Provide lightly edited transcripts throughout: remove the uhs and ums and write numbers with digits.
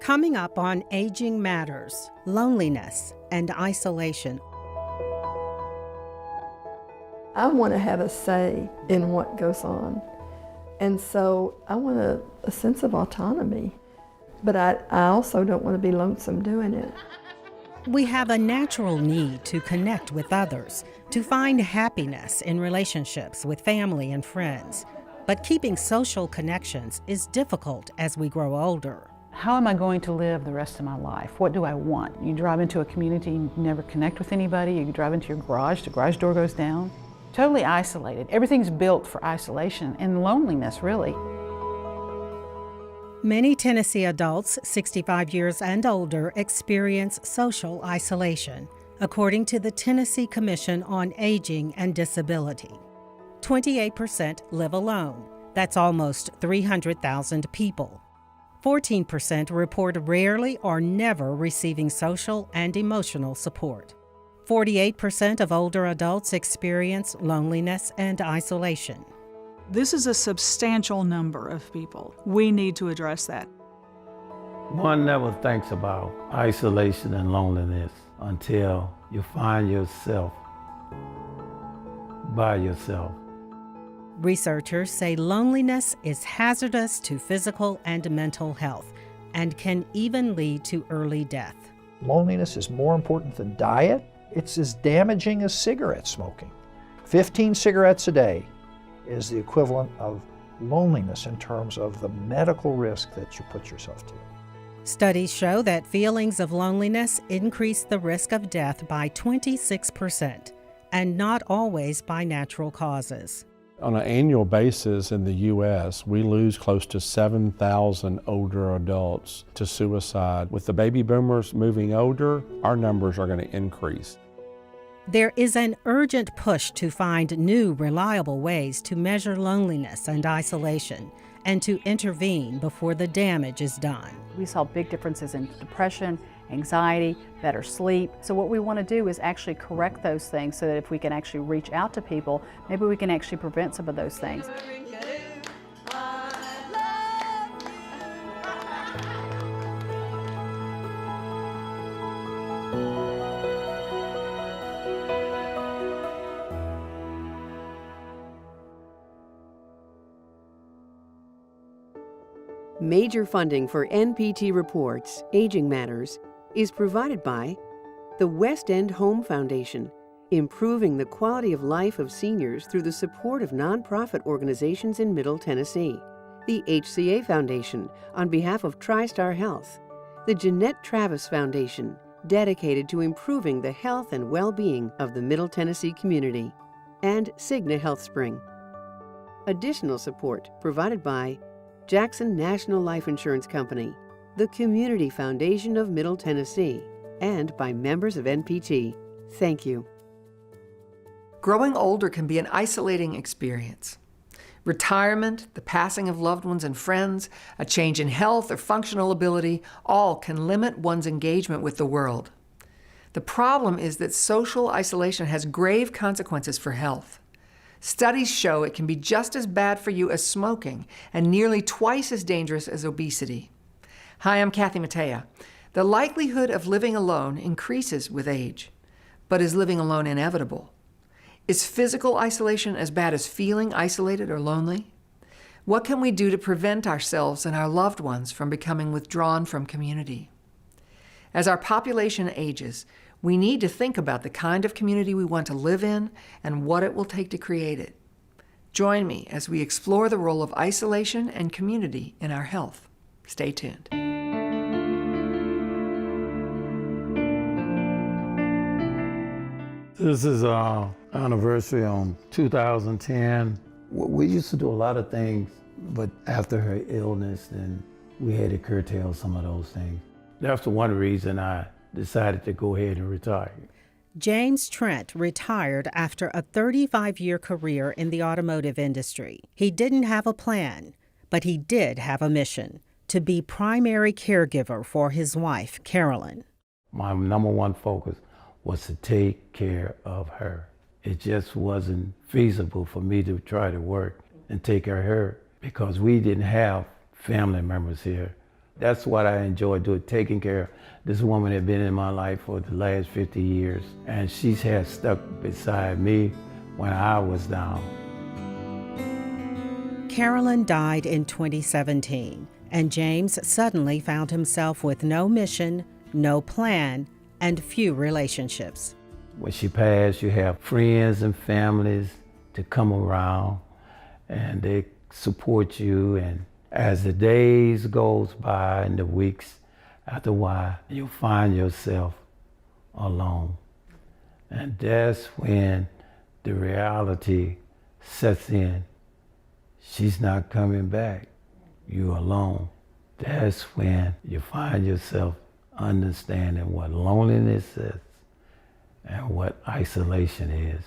Coming up on Aging Matters, Loneliness and Isolation. I want to have a say in what goes on. And so I want a sense of autonomy. But I also don't want to be lonesome doing it. We have a natural need to connect with others, to find happiness in relationships with family and friends. But keeping social connections is difficult as we grow older. How am I going to live the rest of my life? What do I want? You drive into a community, you never connect with anybody. You drive into your garage, the garage door goes down. Totally isolated. Everything's built for isolation and loneliness, really. Many Tennessee adults 65 years and older experience social isolation, according to the Tennessee Commission on Aging and Disability. 28% live alone. That's almost 300,000 people. 14% report rarely or never receiving social and emotional support. 48% of older adults experience loneliness and isolation. This is a substantial number of people. We need to address that. One never thinks about isolation and loneliness until you find yourself by yourself. Researchers say loneliness is hazardous to physical and mental health and can even lead to early death. Loneliness is more important than diet. It's as damaging as cigarette smoking. 15 cigarettes a day is the equivalent of loneliness in terms of the medical risk that you put yourself to. Studies show that feelings of loneliness increase the risk of death by 26%, and not always by natural causes. On an annual basis in the U.S., we lose close to 7,000 older adults to suicide. With the baby boomers moving older, our numbers are going to increase. There is an urgent push to find new, reliable ways to measure loneliness and isolation and to intervene before the damage is done. We saw big differences in depression, anxiety, better sleep. So what we want to do is actually correct those things so that if we can actually reach out to people, maybe we can actually prevent some of those things. Major funding for NPT Reports, Aging Matters, is provided by the West End Home Foundation, improving the quality of life of seniors through the support of nonprofit organizations in Middle Tennessee, the HCA Foundation on behalf of TriStar Health, the Jeanette Travis Foundation, dedicated to improving the health and well-being of the Middle Tennessee community, and Cigna Health Spring. Additional support provided by Jackson National Life Insurance Company, the Community Foundation of Middle Tennessee, and by members of NPT. Thank you. Growing older can be an isolating experience. Retirement, the passing of loved ones and friends, a change in health or functional ability, all can limit one's engagement with the world. The problem is that social isolation has grave consequences for health. Studies show it can be just as bad for you as smoking and nearly twice as dangerous as obesity. Hi, I'm Kathy Mattea. The likelihood of living alone increases with age, but is living alone inevitable? Is physical isolation as bad as feeling isolated or lonely? What can we do to prevent ourselves and our loved ones from becoming withdrawn from community? As our population ages, we need to think about the kind of community we want to live in and what it will take to create it. Join me as we explore the role of isolation and community in our health. Stay tuned. This is our anniversary on 2010. We used to do a lot of things, but after her illness, then we had to curtail some of those things. That's the one reason I decided to go ahead and retire. James Trent retired after a 35-year career in the automotive industry. He didn't have a plan, but he did have a mission: to be primary caregiver for his wife, Carolyn. My number one focus was to take care of her. It just wasn't feasible for me to try to work and take care of her because we didn't have family members here That's what I enjoy doing, taking care of. This woman had been in my life for the last 50 years, and she's had stuck beside me when I was down. Carolyn died in 2017, and James suddenly found himself with no mission, no plan, and few relationships. When she passed, you have friends and families to come around, and they support you. And as the days goes by and the weeks, after a while, you'll find yourself alone. And that's when the reality sets in. She's not coming back. You're alone. That's when you find yourself understanding what loneliness is and what isolation is.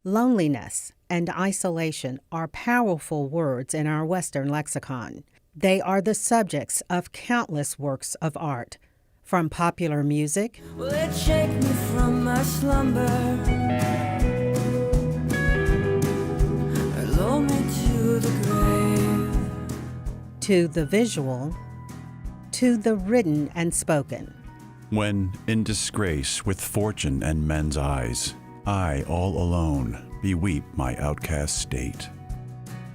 Loneliness and isolation are powerful words in our Western lexicon. They are the subjects of countless works of art, from popular music Will it shake me from my slumber or lull me to the grave? to the visual, to the written and spoken. When in disgrace with fortune and men's eyes, I all alone beweep my outcast state.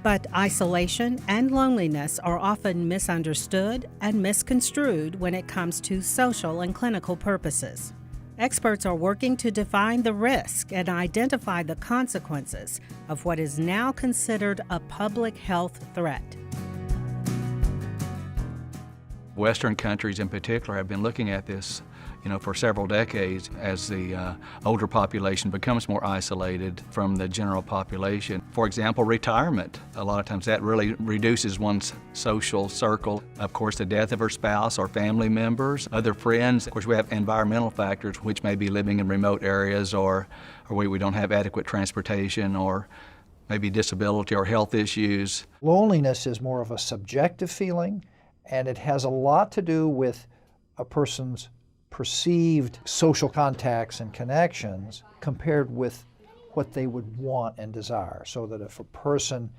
But isolation and loneliness are often misunderstood and misconstrued when it comes to social and clinical purposes. Experts are working to define the risk and identify the consequences of what is now considered a public health threat. Western countries in particular have been looking at this for several decades as the older population becomes more isolated from the general population. For example, retirement. A lot of times that really reduces one's social circle. Of course, the death of her spouse or family members, other friends. Of course, we have environmental factors, which may be living in remote areas or where we don't have adequate transportation or maybe disability or health issues. Loneliness is more of a subjective feeling, and it has a lot to do with a person's perceived social contacts and connections compared with what they would want and desire. So that if a person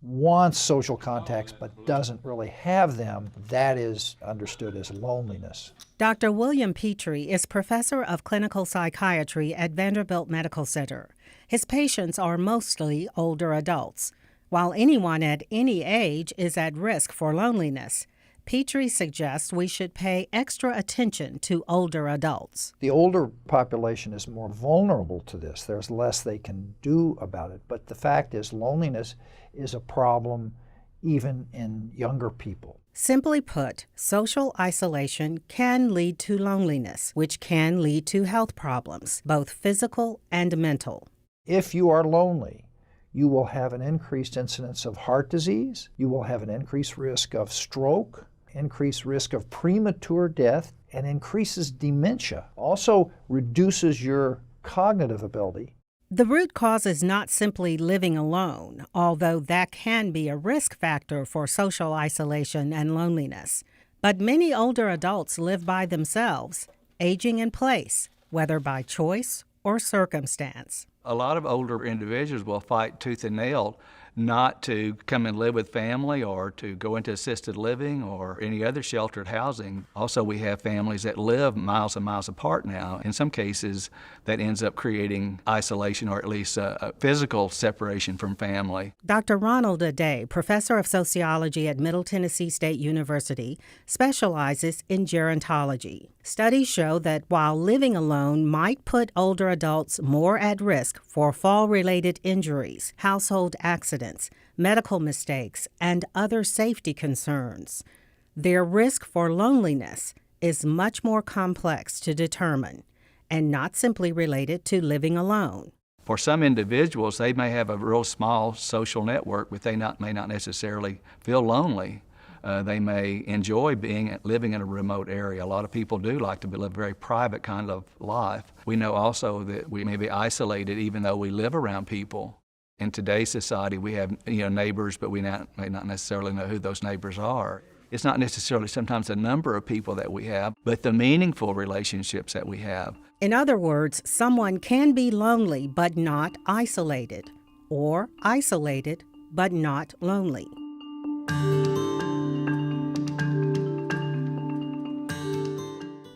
wants social contacts but doesn't really have them, that is understood as loneliness. Dr. William Petrie is professor of clinical psychiatry at Vanderbilt Medical Center. His patients are mostly older adults. While anyone at any age is at risk for loneliness, Petrie suggests we should pay extra attention to older adults. The older population is more vulnerable to this. There's less they can do about it. But the fact is, loneliness is a problem even in younger people. Simply put, social isolation can lead to loneliness, which can lead to health problems, both physical and mental. If you are lonely, you will have an increased incidence of heart disease. You will have an increased risk of stroke, increased risk of premature death, and increases dementia. Also reduces your cognitive ability. The root cause is not simply living alone, although that can be a risk factor for social isolation and loneliness. But many older adults live by themselves, aging in place, whether by choice or circumstance. A lot of older individuals will fight tooth and nail not to come and live with family or to go into assisted living or any other sheltered housing. Also, we have families that live miles and miles apart now. In some cases, that ends up creating isolation or at least a physical separation from family. Dr. Ronald Aday, professor of sociology at Middle Tennessee State University, specializes in gerontology. Studies show that while living alone might put older adults more at risk for fall-related injuries, household accidents, medical mistakes, and other safety concerns, their risk for loneliness is much more complex to determine and not simply related to living alone. For some individuals, they may have a real small social network, but they may not necessarily feel lonely. They may enjoy living in a remote area. A lot of people do like to live a very private kind of life. We know also that we may be isolated even though we live around people. In today's society, we have neighbors, but we may not necessarily know who those neighbors are. It's not necessarily sometimes the number of people that we have, but the meaningful relationships that we have. In other words, someone can be lonely but not isolated, or isolated but not lonely.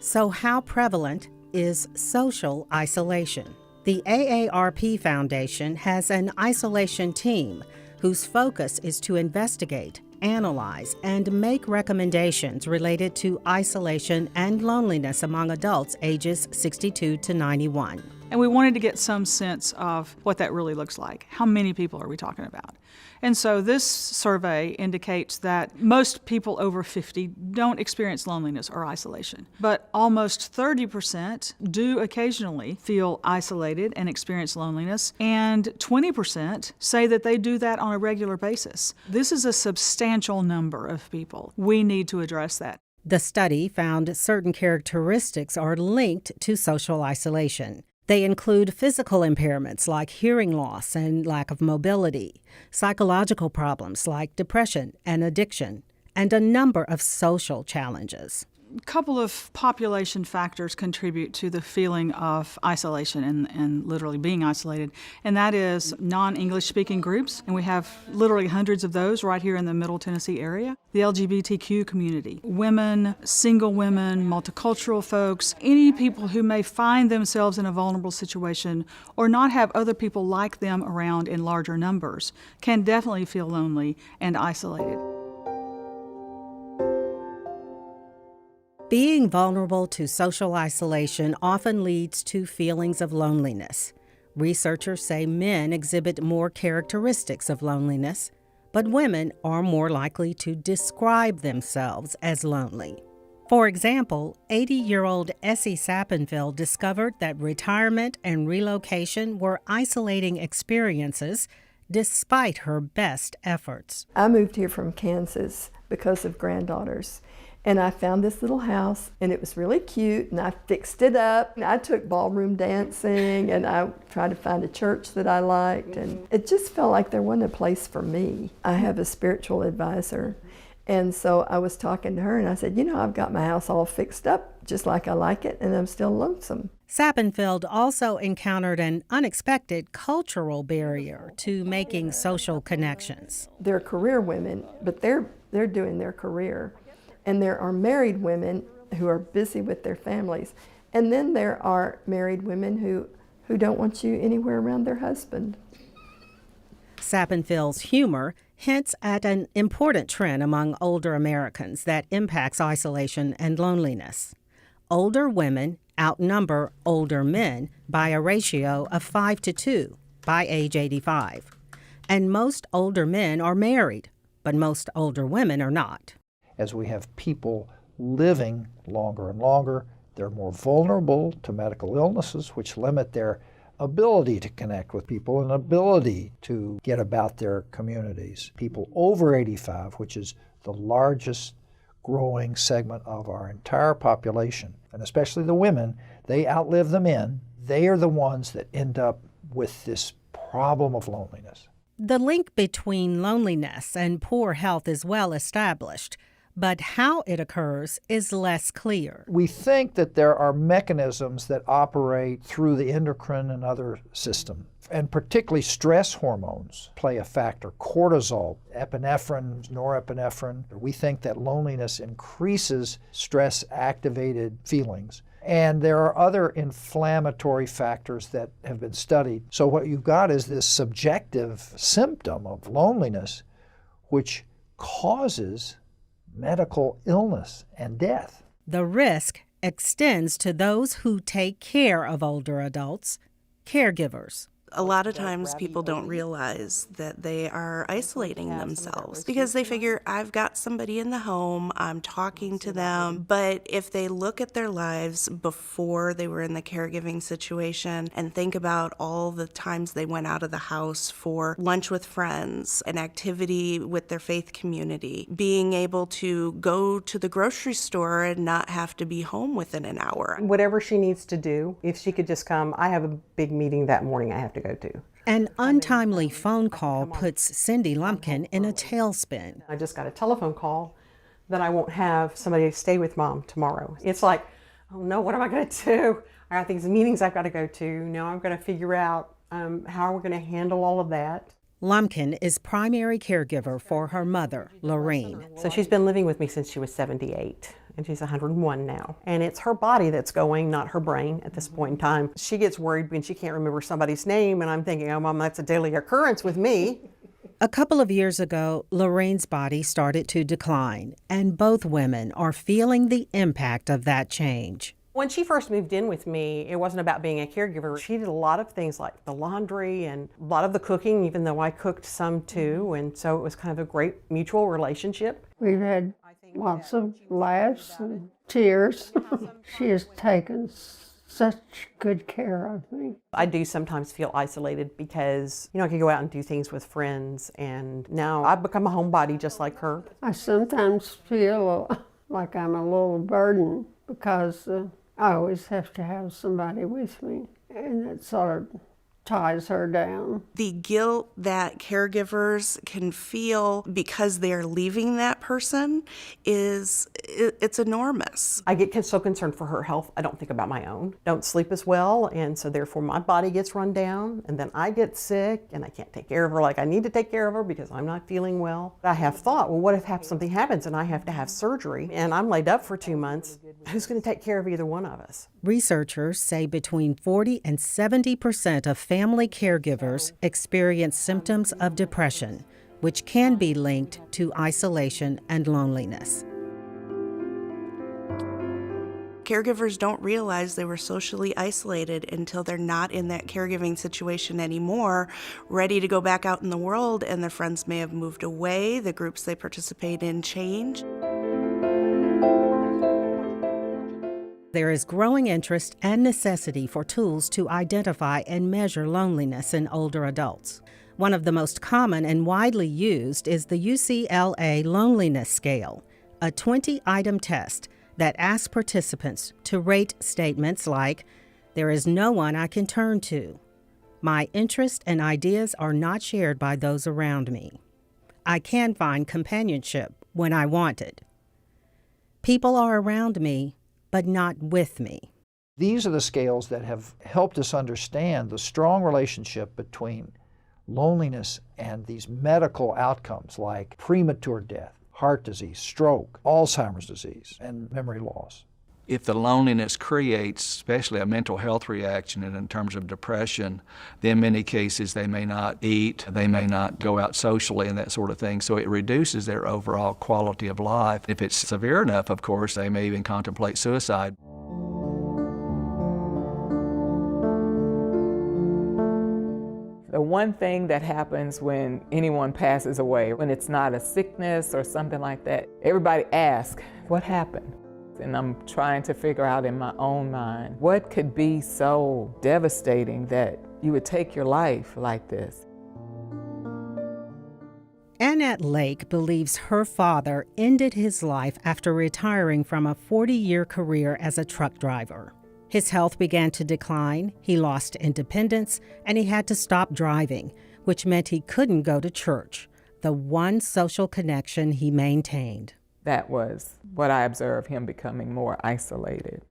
So how prevalent is social isolation? The AARP Foundation has an isolation team whose focus is to investigate, analyze, and make recommendations related to isolation and loneliness among adults ages 62 to 91. And we wanted to get some sense of what that really looks like. How many people are we talking about? And so this survey indicates that most people over 50 don't experience loneliness or isolation, but almost 30% do occasionally feel isolated and experience loneliness, and 20% say that they do that on a regular basis. This is a substantial number of people. We need to address that. The study found certain characteristics are linked to social isolation. They include physical impairments like hearing loss and lack of mobility, psychological problems like depression and addiction, and a number of social challenges. A couple of population factors contribute to the feeling of isolation and literally being isolated, and that is non-English speaking groups, and we have literally hundreds of those right here in the Middle Tennessee area. The LGBTQ community, women, single women, multicultural folks, any people who may find themselves in a vulnerable situation or not have other people like them around in larger numbers can definitely feel lonely and isolated. Being vulnerable to social isolation often leads to feelings of loneliness. Researchers say men exhibit more characteristics of loneliness, but women are more likely to describe themselves as lonely. For example, 80-year-old Essie Sappenfeld discovered that retirement and relocation were isolating experiences despite her best efforts. I moved here from Kansas because of granddaughters. And I found this little house, and it was really cute, and I fixed it up. And I took ballroom dancing, and I tried to find a church that I liked, and it just felt like there wasn't a place for me. I have a spiritual advisor, and so I was talking to her, and I said, you know, I've got my house all fixed up, just like I like it, and I'm still lonesome. Sappenfeld also encountered an unexpected cultural barrier to making social connections. They're career women, but they're doing their career. And there are married women who are busy with their families. And then there are married women who don't want you anywhere around their husband. Sappenfeld's humor hints at an important trend among older Americans that impacts isolation and loneliness. Older women outnumber older men by a ratio of 5 to 2 by age 85. And most older men are married, but most older women are not. As we have people living longer and longer, they're more vulnerable to medical illnesses, which limit their ability to connect with people and ability to get about their communities. People over 85, which is the largest growing segment of our entire population, and especially the women, they outlive the men. They are the ones that end up with this problem of loneliness. The link between loneliness and poor health is well established, but how it occurs is less clear. We think that there are mechanisms that operate through the endocrine and other system, and particularly stress hormones play a factor. Cortisol, epinephrine, norepinephrine. We think that loneliness increases stress-activated feelings. And there are other inflammatory factors that have been studied. So what you've got is this subjective symptom of loneliness, which causes medical illness and death. The risk extends to those who take care of older adults, caregivers. A lot of times people don't realize that they are isolating themselves because they figure, I've got somebody in the home, I'm talking to them. But if they look at their lives before they were in the caregiving situation and think about all the times they went out of the house for lunch with friends, an activity with their faith community, being able to go to the grocery store and not have to be home within an hour. Whatever she needs to do, if she could just come, I have a big meeting that morning I have to go to. An untimely phone call puts Cindy Lumpkin in a tailspin. I just got a telephone call that I won't have somebody stay with Mom tomorrow. It's like, oh no, what am I going to do? I got these meetings I've got to go to. Now I'm going to figure out how we're going to handle all of that. Lumpkin is primary caregiver for her mother, Lorraine. So she's been living with me since she was 78. and she's 101 now. And it's her body that's going, not her brain at this point in time. She gets worried when she can't remember somebody's name, and I'm thinking, oh, Mom, that's a daily occurrence with me. A couple of years ago, Lorraine's body started to decline, and both women are feeling the impact of that change. When she first moved in with me, it wasn't about being a caregiver. She did a lot of things like the laundry and a lot of the cooking, even though I cooked some too, and so it was kind of a great mutual relationship. We've had lots of laughs and tears. She has taken such good care of me. I do sometimes feel isolated because, I can go out and do things with friends, and now I've become a homebody just like her. I sometimes feel like I'm a little burden because I always have to have somebody with me, and it sort of ties her down. The guilt that caregivers can feel because they're leaving that person it's enormous. I get so concerned for her health, I don't think about my own. Don't sleep as well, and so therefore my body gets run down, and then I get sick, and I can't take care of her like I need to take care of her because I'm not feeling well. I have thought, well, what if something happens and I have to have surgery, and I'm laid up for 2 months? Who's going to take care of either one of us? Researchers say between 40 and 70% of family caregivers experience symptoms of depression, which can be linked to isolation and loneliness. Caregivers don't realize they were socially isolated until they're not in that caregiving situation anymore, ready to go back out in the world, and their friends may have moved away, the groups they participate in change. There is growing interest and necessity for tools to identify and measure loneliness in older adults. One of the most common and widely used is the UCLA Loneliness Scale, a 20-item test that asks participants to rate statements like, "There is no one I can turn to," "My interests and ideas are not shared by those around me," "I can find companionship when I want it," "People are around me, but not with me." These are the scales that have helped us understand the strong relationship between loneliness and these medical outcomes like premature death, heart disease, stroke, Alzheimer's disease, and memory loss. If the loneliness creates, especially a mental health reaction in terms of depression, then in many cases they may not eat, they may not go out socially and that sort of thing, so it reduces their overall quality of life. If it's severe enough, of course, they may even contemplate suicide. The one thing that happens when anyone passes away, when it's not a sickness or something like that, everybody asks, what happened? And I'm trying to figure out in my own mind, what could be so devastating that you would take your life like this? Annette Lake believes her father ended his life after retiring from a 40-year career as a truck driver. His health began to decline, he lost independence, and he had to stop driving, which meant he couldn't go to church, the one social connection he maintained. That was what I observed, him becoming more isolated.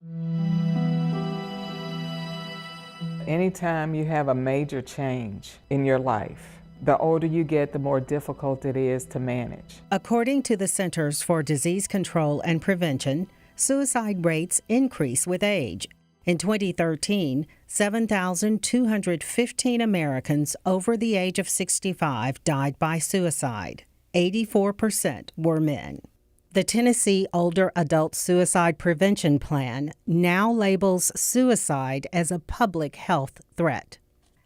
Anytime you have a major change in your life, the older you get, the more difficult it is to manage. According to the Centers for Disease Control and Prevention, suicide rates increase with age. In 2013, 7,215 Americans over the age of 65 died by suicide. 84% were men. The Tennessee Older Adult Suicide Prevention Plan now labels suicide as a public health threat.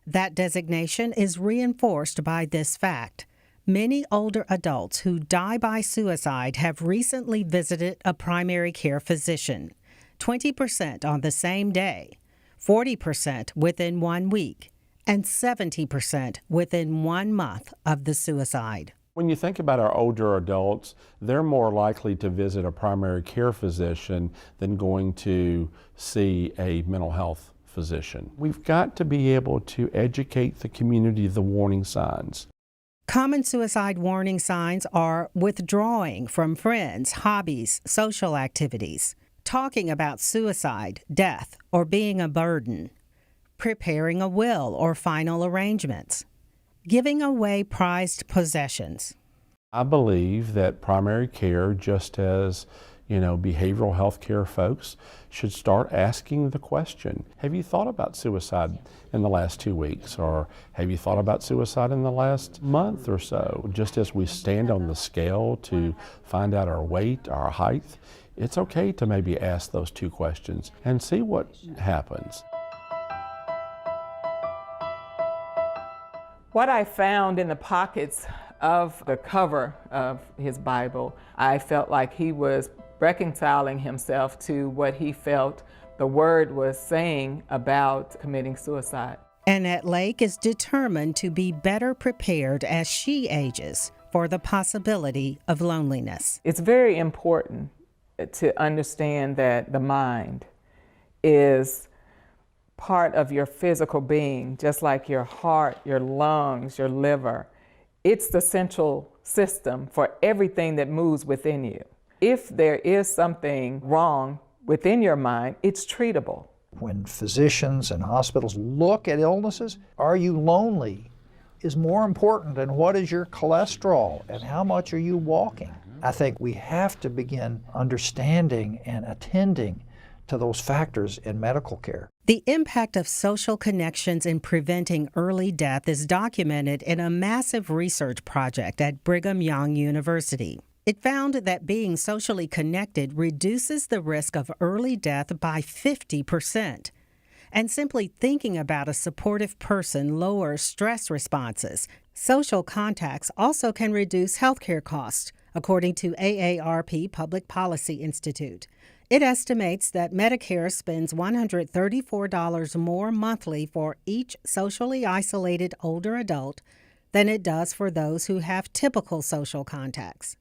That designation is reinforced by this fact. Many older adults who die by suicide have recently visited a primary care physician. 20% on the same day, 40% within 1 week, and 70% within 1 month of the suicide. When you think about our older adults, they're more likely to visit a primary care physician than going to see a mental health physician. We've got to be able to educate the community of the warning signs. Common suicide warning signs are withdrawing from friends, hobbies, social activities, talking about suicide, death, or being a burden, preparing a will or final arrangements, giving away prized possessions. I believe that primary care, just as behavioral health care folks should start asking the question, have you thought about suicide in the last 2 weeks? Or have you thought about suicide in the last month or so? Just as we stand on the scale to find out our weight, our height, it's okay to maybe ask those 2 questions and see what happens. What I found in the pockets of the cover of his Bible, I felt like he was reconciling himself to what he felt the Word was saying about committing suicide. Annette Lake is determined to be better prepared as she ages for the possibility of loneliness. It's very important to understand that the mind is part of your physical being, just like your heart, your lungs, your liver. It's the central system for everything that moves within you. If there is something wrong within your mind, it's treatable. When physicians and hospitals look at illnesses, are you lonely is more important than what is your cholesterol and how much are you walking. I think we have to begin understanding and attending to those factors in medical care. The impact of social connections in preventing early death is documented in a massive research project at Brigham Young University. It found that being socially connected reduces the risk of early death by 50%. And simply thinking about a supportive person lowers stress responses. Social contacts also can reduce healthcare costs, according to AARP Public Policy Institute. It estimates that Medicare spends $134 more monthly for each socially isolated older adult than it does for those who have typical social contacts.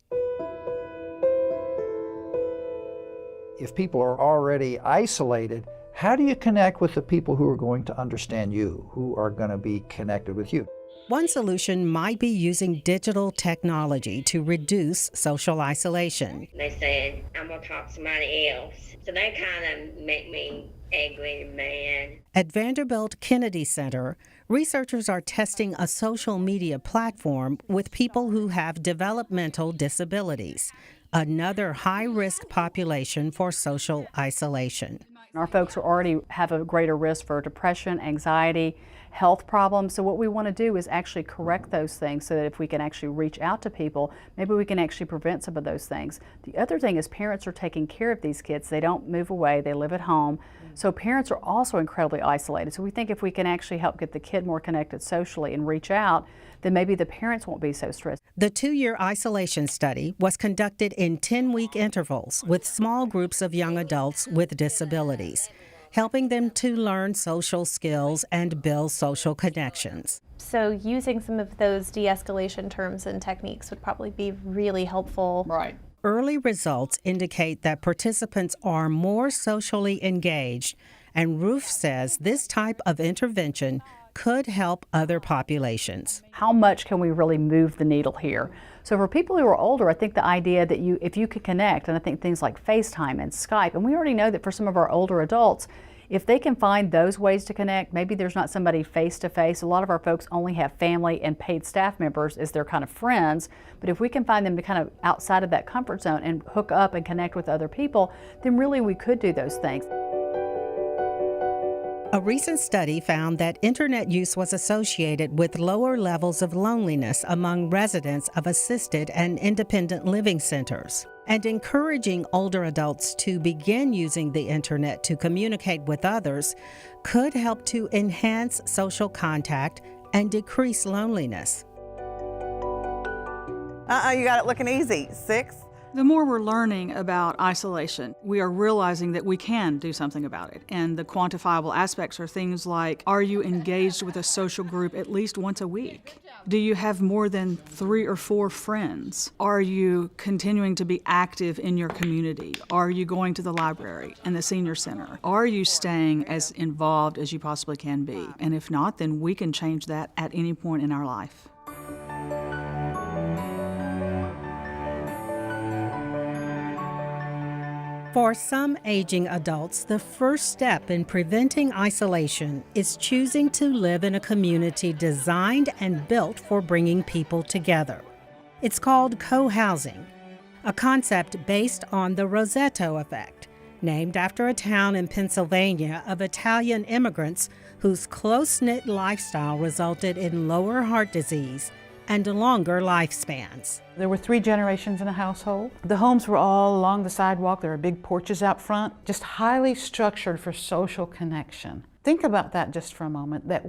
If people are already isolated, how do you connect with the people who are going to understand you, who are going to be connected with you? One solution might be using digital technology to reduce social isolation. They said, I'm going to talk to somebody else. So they kind of make me angry and mad. At Vanderbilt Kennedy Center, researchers are testing a social media platform with people who have developmental disabilities, another high-risk population for social isolation. Our folks already have a greater risk for depression, anxiety, health problems. So what we want to do is actually correct those things so that if we can actually reach out to people, maybe we can actually prevent some of those things. The other thing is parents are taking care of these kids. They don't move away, they live at home. So parents are also incredibly isolated. So we think if we can actually help get the kid more connected socially and reach out, then maybe the parents won't be so stressed. The 2-year isolation study was conducted in 10-week intervals with small groups of young adults with disabilities, helping them to learn social skills and build social connections. So using some of those de-escalation terms and techniques would probably be really helpful. Right. Early results indicate that participants are more socially engaged, and Ruth says this type of intervention could help other populations. How much can we really move the needle here? So for people who are older, I think the idea that if you could connect, and I think things like FaceTime and Skype, and we already know that for some of our older adults, if they can find those ways to connect, maybe there's not somebody face-to-face. A lot of our folks only have family and paid staff members as their kind of friends, but if we can find them to kind of outside of that comfort zone and hook up and connect with other people, then really we could do those things. A recent study found that internet use was associated with lower levels of loneliness among residents of assisted and independent living centers. And encouraging older adults to begin using the internet to communicate with others could help to enhance social contact and decrease loneliness. You got it looking easy. 6. The more we're learning about isolation, we are realizing that we can do something about it. And the quantifiable aspects are things like, are you engaged with a social group at least once a week? Do you have more than 3 or 4 friends? Are you continuing to be active in your community? Are you going to the library and the senior center? Are you staying as involved as you possibly can be? And if not, then we can change that at any point in our life. For some aging adults, the first step in preventing isolation is choosing to live in a community designed and built for bringing people together. It's called co-housing. a concept based on the Rosetto effect, named after a town in Pennsylvania of Italian immigrants whose close-knit lifestyle resulted in lower heart disease and longer lifespans. There were 3 generations in a household. The homes were all along the sidewalk. There were big porches out front, just highly structured for social connection. Think about that just for a moment, that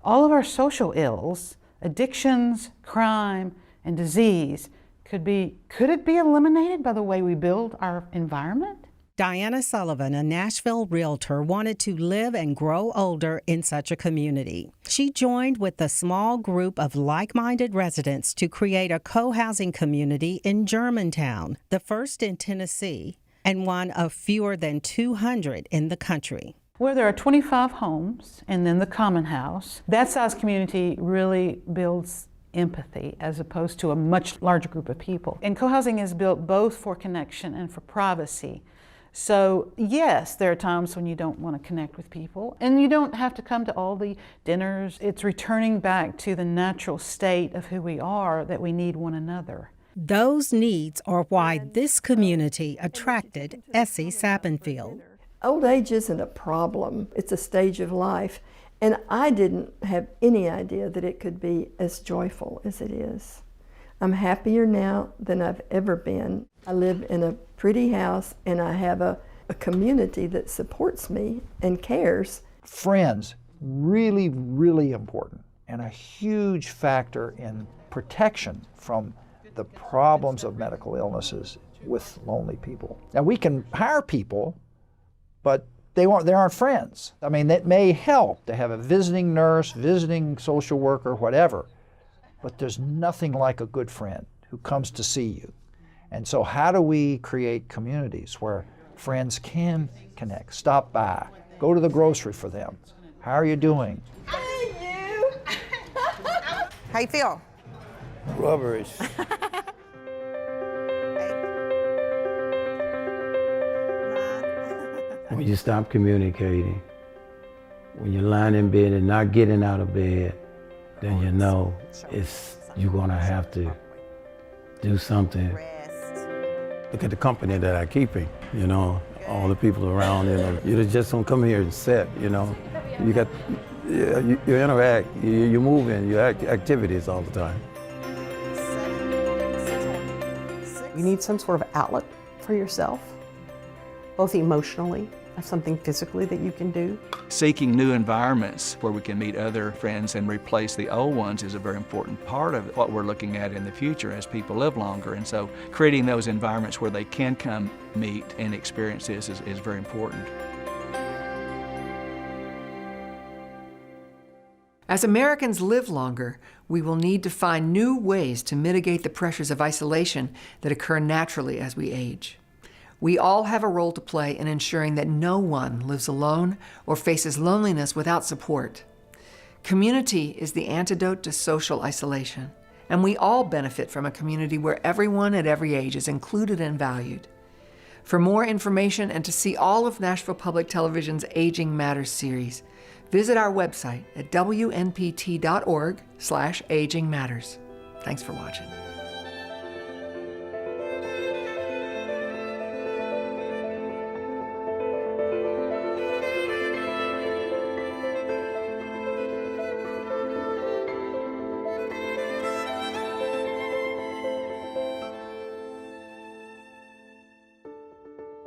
all of our social ills, addictions, crime, and disease, could it be eliminated by the way we build our environment? Diana Sullivan, a Nashville realtor, wanted to live and grow older in such a community. She joined with a small group of like-minded residents to create a co-housing community in Germantown, the first in Tennessee, and one of fewer than 200 in the country. Where there are 25 homes and then the common house, that size community really builds empathy as opposed to a much larger group of people. And co-housing is built both for connection and for privacy. So yes, there are times when you don't want to connect with people, and you don't have to come to all the dinners. It's returning back to the natural state of who we are, that we need one another. Those needs are why this community attracted Essie Sappenfield. Old age isn't a problem, it's a stage of life, and I didn't have any idea that it could be as joyful as it is. I'm happier now than I've ever been. I live in a pretty house and I have a community that supports me and cares. Friends, really, really important, and a huge factor in protection from the problems of medical illnesses with lonely people. Now we can hire people, but they aren't friends. I mean, that may help to have a visiting nurse, visiting social worker, whatever, but there's nothing like a good friend who comes to see you. And so how do we create communities where friends can connect, stop by, go to the grocery for them? How are you doing? How you feel? Rubberish. When you stop communicating, when you're lying in bed and not getting out of bed, then you know you're gonna have to do something. Look at the company that I'm keeping, all the people around, you just don't come here and sit, you interact, you move in, you activities all the time. You need some sort of outlet for yourself, both emotionally, and something physically that you can do. Seeking new environments where we can meet other friends and replace the old ones is a very important part of what we're looking at in the future as people live longer. And so creating those environments where they can come meet and experience this is very important. As Americans live longer, we will need to find new ways to mitigate the pressures of isolation that occur naturally as we age. We all have a role to play in ensuring that no one lives alone or faces loneliness without support. Community is the antidote to social isolation, and we all benefit from a community where everyone at every age is included and valued. For more information and to see all of Nashville Public Television's Aging Matters series, visit our website at wnpt.org/agingmatters. Thanks for watching.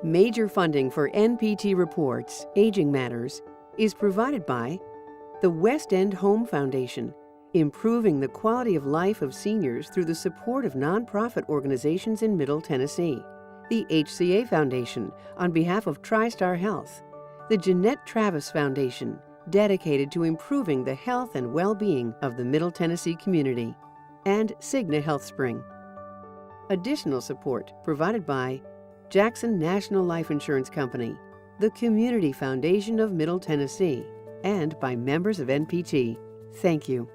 Major funding for NPT Reports, Aging Matters, is provided by the West End Home Foundation, improving the quality of life of seniors through the support of nonprofit organizations in Middle Tennessee, the HCA Foundation on behalf of TriStar Health, the Jeanette Travis Foundation, dedicated to improving the health and well-being of the Middle Tennessee community, and Cigna Health Spring. Additional support provided by Jackson National Life Insurance Company, the Community Foundation of Middle Tennessee, and by members of NPT. Thank you.